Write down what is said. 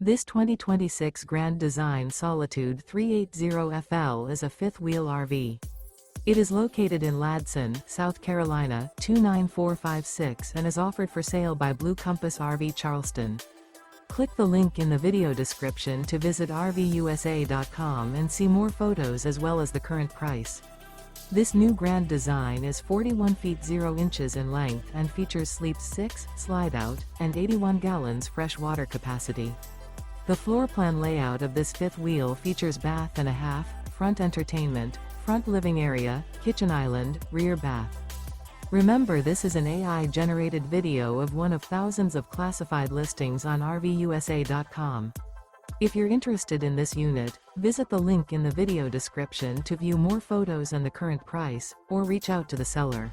This 2026 Grand Design Solitude 380FL is a fifth-wheel RV. It is located in Ladson, South Carolina, 29456 and is offered for sale by Blue Compass RV Charleston. Click the link in the video description to visit RVUSA.com and see more photos as well as the current price. This new Grand Design is 41 feet 0 inches in length and features Sleep 6, Slideout, and 81 gallons fresh water capacity. The floor plan layout of this fifth wheel features bath and a half, front entertainment, front living area, kitchen island, rear bath. Remember, this is an AI-generated video of one of thousands of classified listings on RVUSA.com. If you're interested in this unit, visit the link in the video description to view more photos and the current price, or reach out to the seller.